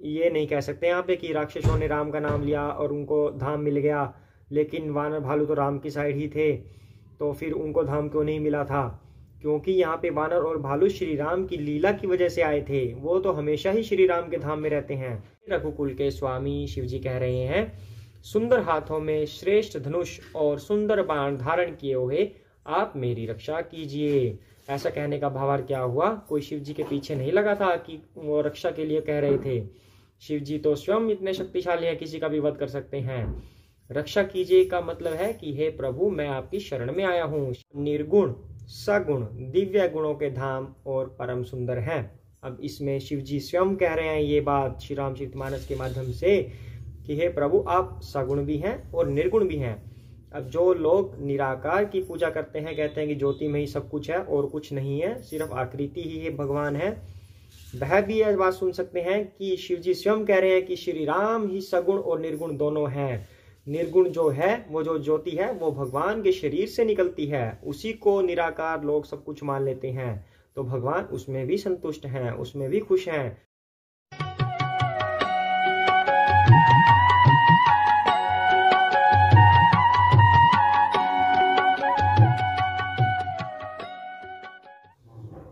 ये नहीं कह सकते यहाँ पे कि राक्षसों ने राम का नाम लिया और उनको धाम मिल गया, लेकिन वानर भालू तो राम की साइड ही थे, तो फिर उनको धाम क्यों नहीं मिला था? क्योंकि यहाँ पे वानर और भालू श्री राम की लीला की वजह से आए थे, वो तो हमेशा ही श्री राम के धाम में रहते हैं। रघुकुल के स्वामी शिव जी कह रहे हैं, सुंदर हाथों में श्रेष्ठ धनुष और सुंदर बाण धारण किए हुए आप मेरी रक्षा कीजिए। ऐसा कहने का भावार्थ क्या हुआ? कोई शिव जी के पीछे नहीं लगा था कि वो रक्षा के लिए कह रहे थे। शिव जी तो स्वयं इतने शक्तिशाली हैं, किसी का भी वध कर सकते हैं। रक्षा कीजिए का मतलब है कि हे प्रभु, मैं आपकी शरण में आया हूँ। निर्गुण सगुण दिव्य गुणों के धाम और परम सुंदर हैं। अब इसमें शिव जी स्वयं कह रहे हैं ये बात श्री रामचरितमानस के माध्यम से कि हे प्रभु, आप सगुण भी हैं और निर्गुण भी हैं। अब जो लोग निराकार की पूजा करते हैं, कहते हैं कि ज्योति में ही सब कुछ है और कुछ नहीं है, सिर्फ आकृति ही भगवान है, वह भी यह बात सुन सकते हैं कि शिव जी स्वयं कह रहे हैं कि श्री राम ही सगुण और निर्गुण दोनों हैं। निर्गुण जो है, वो जो ज्योति है, वो भगवान के शरीर से निकलती है, उसी को निराकार लोग सब कुछ मान लेते हैं, तो भगवान उसमें भी संतुष्ट हैं, उसमें भी खुश हैं।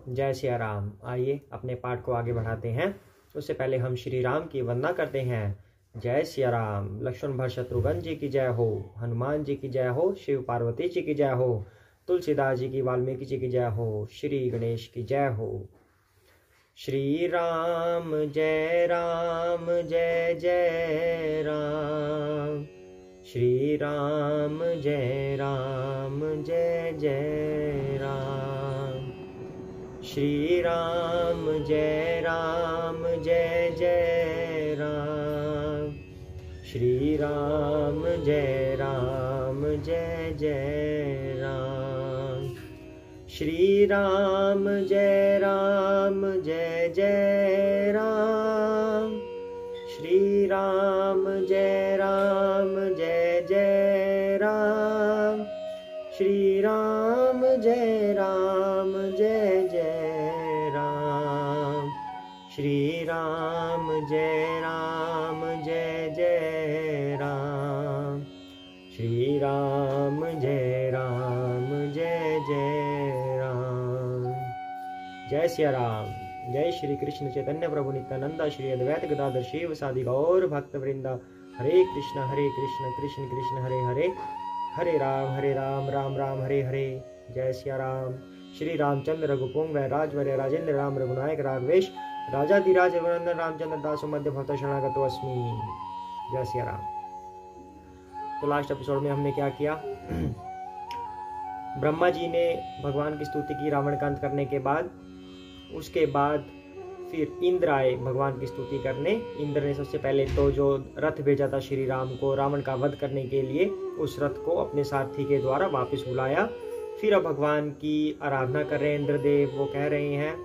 जय सिया राम। आइए अपने पाठ को आगे बढ़ाते हैं। उससे पहले हम श्री राम की वंदना करते हैं। जय सिया राम। लक्ष्मण भरत शत्रुघ्न जी की जय हो, हनुमान जी की जय हो, शिव पार्वती जी की जय हो, तुलसीदास जी की, वाल्मीकि जी की जय हो, श्री गणेश की जय हो। श्री राम जय जय राम, श्री राम जय जय राम, श्री राम जय जय राम, श्री राम जय जय राम, श्री राम जय जय राम, श्री राम जय जय राम, श्री राम जय जय राम, श्री राम जय जय राम, श्री राम जय जय राम। जय सिया राम। जय श्री कृष्ण चैतन्य प्रभु नित्यानंद, श्री अद्वैत गदाधर शिव सादि गौर भक्त वृंदा। हरे कृष्ण कृष्ण कृष्ण हरे हरे, हरे राम राम राम हरे हरे। जय सिया राम। श्री रामचंद्र रघुपुंग राजवर्य राजेंद्र राम रघुनायक राघवेश राजाधिराज रघुनंदन रामचंद्र दासो मध्य भक्त शरणागतो अस्मि। जय सिया राम। तो लास्ट एपिसोड में हमने क्या किया? ब्रह्मा जी ने भगवान की स्तुति की रावण का अंत करने के बाद, उसके बाद फिर इंद्र आए भगवान की स्तुति करने। इंद्र ने सबसे पहले तो जो रथ भेजा था श्री राम को रावण का वध करने के लिए, उस रथ को अपने सारथी के द्वारा वापस बुलाया। फिर अब भगवान की आराधना कर रहे हैं इंद्रदेव। वो कह रहे हैं,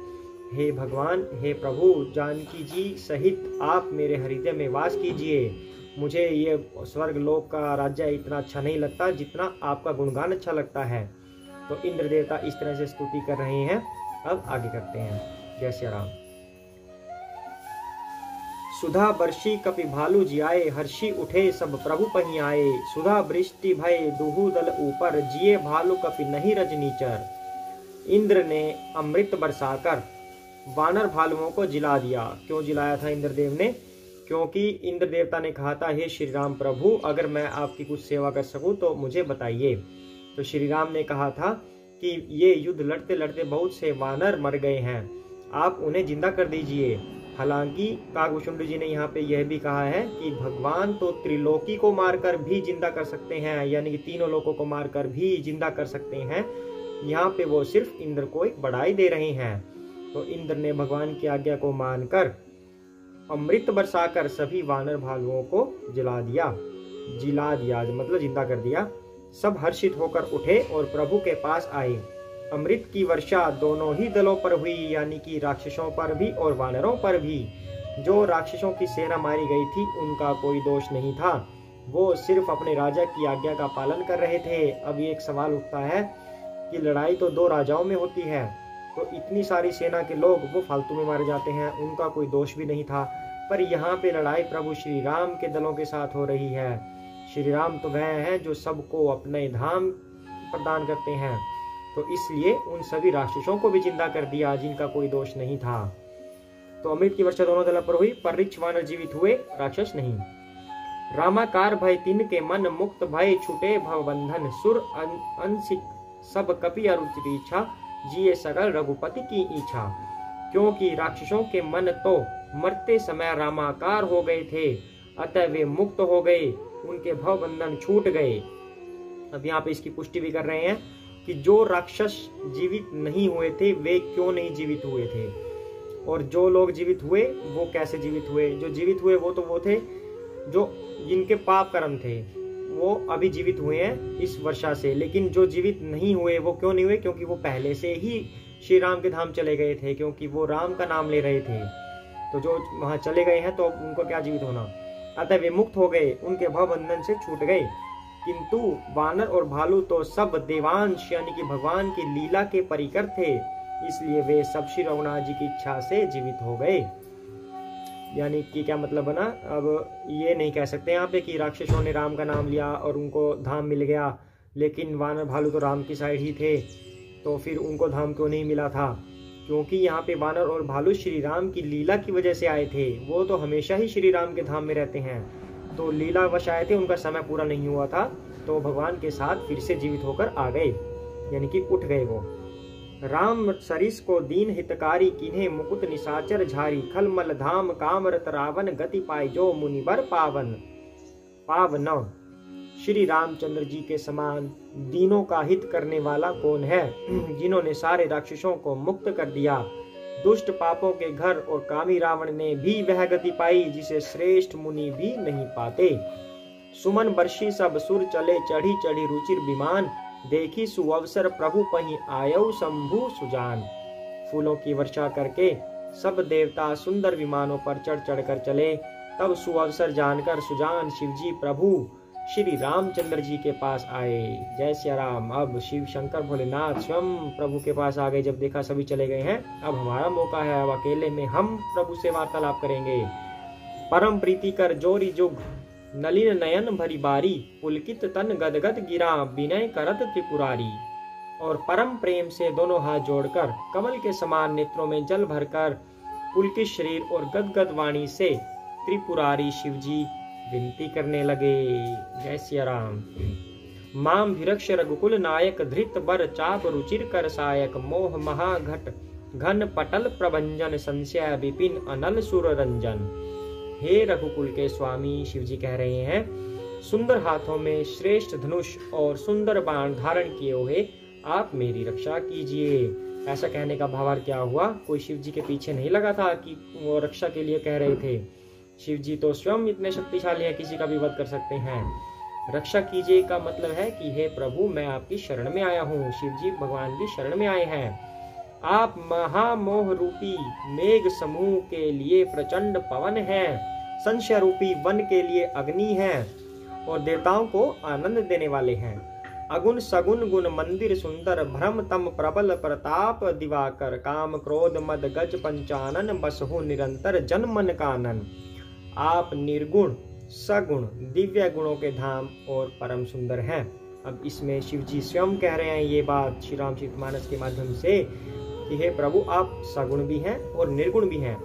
हे भगवान, हे प्रभु, जानकी जी सहित आप मेरे हृदय में वास कीजिए। मुझे ये स्वर्ग लोक का राज्य इतना अच्छा नहीं लगता जितना आपका गुणगान अच्छा लगता है। तो इंद्र देवता इस तरह से स्तुति कर रहे हैं। अब आगे करते हैं। जय श्री राम। सुधा बर्षी कपि भालू जियाए, हर्षी उठे सब प्रभु पही आए। सुधा वृष्टि भय दुहु दल ऊपर, जिये भालू कपि नहीं रजनीचर। इंद्र ने अमृत बरसाकर वानर भालुओं को जिला दिया। क्यों जिलाया था इंद्रदेव ने? क्योंकि इंद्र देवता ने कहा था, हे श्री राम प्रभु, अगर मैं आपकी कुछ सेवा कर सकूं तो मुझे बताइए। तो श्री राम ने कहा था कि ये युद्ध लड़ते लड़ते बहुत से वानर मर गए हैं, आप उन्हें जिंदा कर दीजिए। हालांकि काकभूषुंड जी ने यहाँ पे यह भी कहा है कि भगवान तो त्रिलोकी को मारकर भी जिंदा कर सकते हैं, यानी कि तीनों लोकों को मारकर भी जिंदा कर सकते हैं। यहाँ पे वो सिर्फ इंद्र को एक बढ़ाई दे रहे हैं। तो इंद्र ने भगवान की आज्ञा को मानकर अमृत बरसाकर सभी वानर भालुओं को जिला दिया मतलब जिंदा कर दिया। सब हर्षित होकर उठे और प्रभु के पास आए। अमृत की वर्षा दोनों ही दलों पर हुई, यानी कि राक्षसों पर भी और वानरों पर भी। जो राक्षसों की सेना मारी गई थी उनका कोई दोष नहीं था, वो सिर्फ अपने राजा की आज्ञा का पालन कर रहे थे। अब एक सवाल उठता है कि लड़ाई तो दो राजाओं में होती है, तो इतनी सारी सेना के लोग वो फालतू में मारे जाते हैं, उनका कोई दोष भी नहीं था। पर यहाँ पे लड़ाई प्रभु श्री राम के दलों के साथ हो रही है। श्री राम तो वह हैं जो सबको अपने धाम प्रदान करते हैं, तो इसलिए उन सभी राक्षसों को भी जिंदा कर दिया जिनका कोई दोष नहीं था। तो अमृत की वर्षा दोनों दलों पर हुई, पर ऋक्ष वानर जीवित हुए, राक्षस नहीं। रामाकार भय तिन के मन, मुक्त भय छूटे भव बंधन, सुर अंशिक सब कपि अरुचिर इच्छा, जिए सकल रघुपति की इच्छा। क्योंकि राक्षसों के मन तो मरते समय रामाकार हो गए थे, अतः वे मुक्त हो गए, उनके भव बंधन छूट गए। अब यहाँ पे इसकी पुष्टि भी कर रहे हैं कि जो राक्षस जीवित नहीं हुए थे वे क्यों नहीं जीवित हुए थे, और जो लोग जीवित हुए वो कैसे जीवित हुए। जो जीवित हुए वो थे जो जिनके पाप कर्म थे, वो अभी जीवित हुए हैं इस वर्षा से। लेकिन जो जीवित नहीं हुए वो क्यों नहीं हुए, क्योंकि वो पहले से ही श्री राम के धाम चले गए थे, क्योंकि वो राम का नाम ले रहे थे। तो जो वहां चले गए हैं तो उनको क्या जीवित होना, अतः वे मुक्त हो गए, उनके भव बंधन से छूट गए। किंतु वानर और भालू तो सब देवांश यानी कि भगवान की लीला के परिकर थे, इसलिए वे सब श्री रघुनाथ जी की इच्छा से जीवित हो गए। यानी कि क्या मतलब बना, अब ये नहीं कह सकते यहाँ पे कि राक्षसों ने राम का नाम लिया और उनको धाम मिल गया, लेकिन वानर भालू तो राम की साइड ही थे, तो फिर उनको धाम क्यों नहीं मिला था। क्योंकि यहाँ पे वानर और भालू श्री राम की लीला की वजह से आए थे, वो तो हमेशा ही श्री राम के धाम में रहते हैं, तो लीलावश आए थे, उनका समय पूरा नहीं हुआ था, तो भगवान के साथ फिर से जीवित होकर आ गए, यानी कि उठ गए वो। राम सरिस को दीन हितकारी, किन्हें मुकुट निशाचर झारी, खलमल धाम कामरत रावण, गति पाई जो मुनिबर पावन। पावन श्री रामचंद्र जी के समान दीनों का हित करने वाला कौन है, जिन्होंने सारे राक्षसों को मुक्त कर दिया। दुष्ट पापों के घर और कामी रावण ने भी वह गति पाई जिसे श्रेष्ठ मुनि भी नहीं पाते। सुमन बर्षी सब सुर चले, चढ़ी चढ़ी रुचिर विमान, देखी सुअवसर प्रभु पही आयौ शंभु सुजान। फूलों की वर्षा करके सब देवता सुंदर विमानों पर चढ़ चढ़ कर चले, तब सुअवसर जानकर सुजान शिवजी प्रभु श्री रामचंद्र जी के पास आए। जय सिया राम। अब शिव शंकर भोलेनाथ स्वयं प्रभु के पास आ गए। जब देखा सभी चले गए हैं, अब हमारा मौका है, अब अकेले में हम प्रभु से वार्तालाप करेंगे। परम प्रीति कर जोरी जुग, नलिन नयन भरी बारी, पुलकित तन गदगद गिरा, विनय करत त्रिपुरारी। और परम प्रेम से दोनों हाथ जोड़कर कमल के समान नेत्रों में जल भरकर पुलकित शरीर और गदगद वाणी से त्रिपुरारी शिवजी विनती करने लगे। जय सिया राम। माम भिरक्ष रघुकुल नायक, धृत बर चाप रुचिर कर सायक, मोह महाघट घन पटल प्रभंजन, संशय विपिन अनल सुर रंजन। हे रघुकुल के स्वामी, शिवजी कह रहे हैं, सुंदर हाथों में श्रेष्ठ धनुष और सुंदर बाण धारण किए हुए आप मेरी रक्षा कीजिए। ऐसा कहने का भावार्थ क्या हुआ, कोई शिवजी के पीछे नहीं लगा था कि वो रक्षा के लिए कह रहे थे। शिवजी तो स्वयं इतने शक्तिशाली हैं, किसी का भी वध कर सकते हैं। रक्षा कीजिए का मतलब है कि हे प्रभु, मैं आपकी शरण में आया हूँ। शिवजी भगवान की शरण में आए हैं। आप महामोह रूपी मेघ समूह के लिए प्रचंड पवन हैं, संशय रूपी वन के लिए अग्नि हैं, और देवताओं को आनंद देने वाले हैं। अगुण सगुण गुण मंदिर सुंदर, भ्रम तम प्रबल प्रताप दिवाकर, काम क्रोध मद गज पंचानन, बसहु निरंतर जन मन कानन। आप निर्गुण सगुण दिव्य गुणों के धाम और परम सुंदर हैं। अब इसमें शिवजी स्वयं कह रहे हैं ये बात श्री रामचरितमानस के माध्यम से कि हे प्रभु, आप सगुण भी हैं और निर्गुण भी हैं।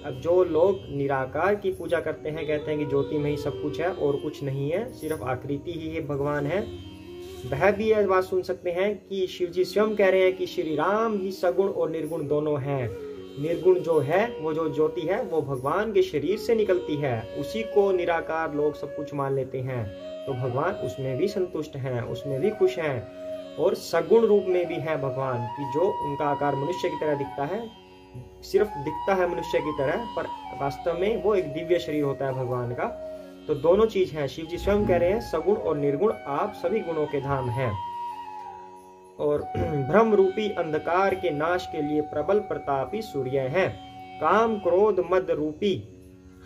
अब जो लोग निराकार की पूजा करते हैं, कहते हैं कि ज्योति में ही सब कुछ है और कुछ नहीं है, सिर्फ आकृति ही भगवान है, वह भी यह बात सुन सकते हैं कि शिवजी स्वयं कह रहे हैं कि श्री राम ही सगुण और निर्गुण दोनों हैं। निर्गुण जो है, वो जो ज्योति है, वो भगवान के शरीर से निकलती है, उसी को निराकार लोग सब कुछ मान लेते हैं, तो भगवान उसमें भी संतुष्ट हैं, उसमें भी खुश हैं। और सगुण रूप में भी है भगवान कि जो उनका आकार मनुष्य की तरह दिखता है, सिर्फ दिखता है मनुष्य की तरह, पर वास्तव में वो एक दिव्य शरीर होता है भगवान का। तो दोनों चीज है। शिवजी स्वयं कह रहे हैं सगुण और निर्गुण आप सभी गुणों के धाम हैं। और भ्रम रूपी अंधकार के नाश के लिए प्रबल प्रतापी सूर्य हैं। काम क्रोध मद रूपी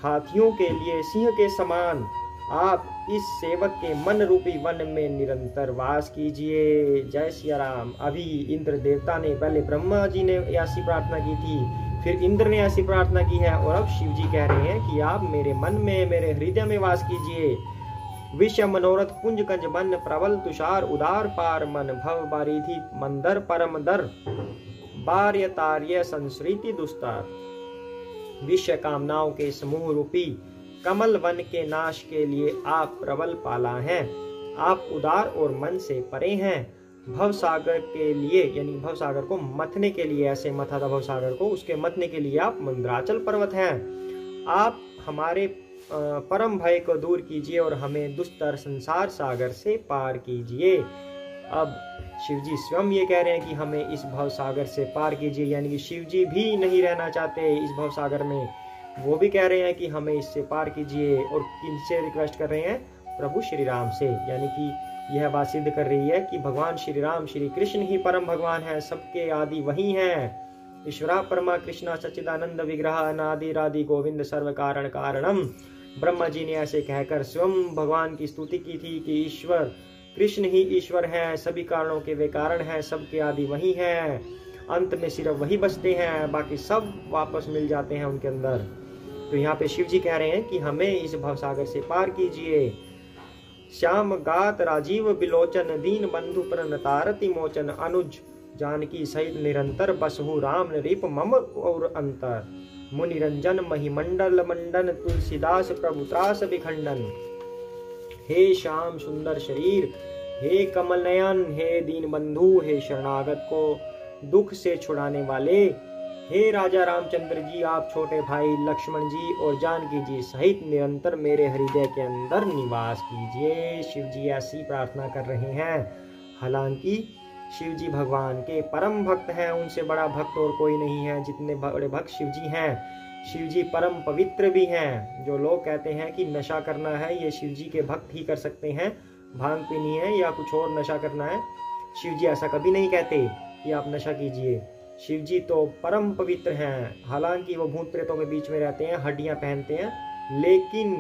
हाथियों के लिए सिंह के समान आप इस सेवक के मन रूपी वन में निरंतर वास कीजिए। जय सिया राम। अभी इंद्र देवता ने, पहले ब्रह्मा जी ने ऐसी प्रार्थना की थी फिर इंद्र ने ऐसी प्रार्थना की है और अब शिव जी कह रहे हैं कि आप मेरे मन में, मेरे हृदय में वास कीजिए। विश्व मनोरथ पुंज कंज बन, प्रबल तुषार उदार पार मन, भव बारिधि मंदर परम दर, बार्य तार्य संस्कृति दुस्तर। विश्व कामनाओं के समूह रूपी कमल वन के नाश के लिए आप प्रबल पाला हैं। आप उदार और मन से परे हैं। भव सागर के लिए, यानी भव सागर को मथने के लिए, ऐसे मथा था भव सागर को, उसके मथने के लिए आप मंदराचल पर्वत हैं। आप हमारे परम भय को दूर कीजिए और हमें दुस्तर संसार सागर से पार कीजिए। अब शिव जी स्वयं ये कह रहे हैं कि हमें इस भव सागर से पार कीजिए, यानी कि शिव जी भी नहीं रहना चाहते इस भव सागर में, वो भी कह रहे हैं कि हमें इससे पार कीजिए। और किनसे रिक्वेस्ट कर रहे हैं? प्रभु श्री राम से। यानी कि यह बात सिद्ध कर रही है कि भगवान श्री राम, श्री कृष्ण ही परम भगवान है, सबके आदि वही हैं। ईश्वरा परमा कृष्णा सच्चिदानंद विग्रह अनादि रादि गोविंद सर्व कारण कारणम। ब्रह्मा जी ने ऐसे कहकर स्वयं भगवान की स्तुति की थी कि ईश्वर कृष्ण ही ईश्वर है, सभी कारणों के वे कारण हैं, सबके आदि वही हैं, अंत में सिर्फ वही बचते हैं, बाकी सब वापस मिल जाते हैं उनके अंदर। तो यहाँ पे शिव जी कह रहे हैं कि हमें इस भवसागर से पार कीजिए। श्याम गात राजीव बिलोचन, दीन बंधु प्रणतारति मोचन, अनुज जानकी सहित निरंतर, बसहु राम नृप मम और अंतर। मुनिरंजन महिमंडल मंडन, तुलसीदास प्रभु त्रास विखंडन। हे श्याम सुंदर शरीर, हे कमल नयन, हे दीन बंधु, हे शरणागत को दुख से छुड़ाने वाले, हे राजा रामचंद्र जी, आप छोटे भाई लक्ष्मण जी और जानकी जी सहित निरंतर मेरे हृदय के अंदर निवास कीजिए। शिव जी ऐसी प्रार्थना कर रहे हैं। हालांकि शिव जी भगवान के परम भक्त हैं, उनसे बड़ा भक्त और कोई नहीं है। जितने बड़े भक्त शिव जी हैं, शिव जी परम पवित्र भी हैं। जो लोग कहते हैं कि नशा करना है, ये शिव जी के भक्त ही कर सकते हैं, भांग पीनी है या कुछ और नशा करना है, शिव जी ऐसा कभी नहीं कहते कि आप नशा कीजिए। शिव जी तो परम पवित्र हैं। हालांकि वो भूत प्रेतों के बीच में रहते हैं, हड्डियां पहनते हैं, लेकिन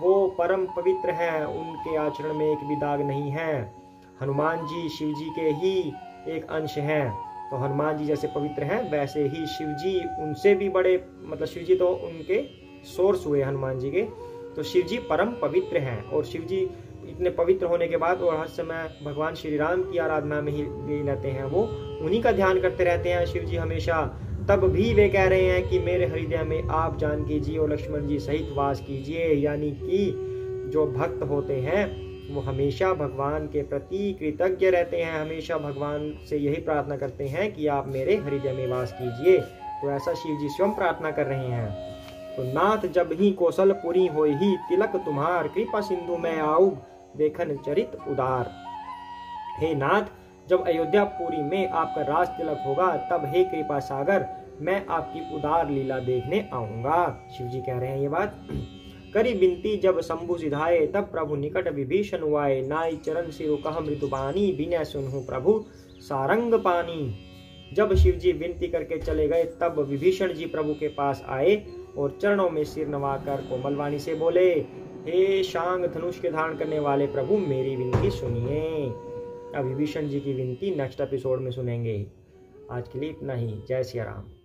वो परम पवित्र हैं, उनके आचरण में एक भी दाग नहीं है। हनुमान जी शिव जी के ही एक अंश हैं, तो हनुमान जी जैसे पवित्र हैं वैसे ही शिव जी उनसे भी बड़े, मतलब शिव जी तो उनके सोर्स हुए हनुमान जी के। तो शिव जी परम पवित्र हैं और शिव जी इतने पवित्र होने के बाद और हर समय भगवान श्री राम की आराधना में ही रहते हैं, वो उन्हीं का ध्यान करते रहते हैं शिव जी हमेशा। तब भी वे कह रहे हैं कि मेरे हृदय में आप जानकी जी और लक्ष्मण जी सहित वास कीजिए। यानी कि जो भक्त होते हैं वो हमेशा भगवान के प्रति कृतज्ञ रहते हैं, हमेशा भगवान से यही प्रार्थना करते हैं कि आप मेरे हृदय में वास कीजिए। तो ऐसा शिव जी स्वयं प्रार्थना कर रहे हैं। तो नाथ जब ही कौशलपुरी होई ही, तिलक तुम्हार कृपा सिंधु में आऊ, देखन चरित उदार। हे नाथ, जब अयोध्यापुरी में आपका राज तिलक होगा, तब हे कृपा सागर, मैं आपकी उदार लीला देखने आऊंगा। शिव जी कह रहे हैं ये बात। करी बिनती जब शंभु सिधाए, तब प्रभु निकट विभीषण हुआए, नाई चरण सिरु कह मृदुबानी, बिना सुनहु प्रभु सारंग पानी। जब शिव जी विनती करके चले गए, तब विभीषण जी प्रभु के पास आए और चरणों में सिर नवाकर कोमल वाणी से बोले, हे शांग धनुष के धारण करने वाले प्रभु, मेरी विनती सुनिए। अब विभीषण जी की विनती नेक्स्ट एपिसोड में सुनेंगे। आज के लिए इतना ही। जय सिया राम।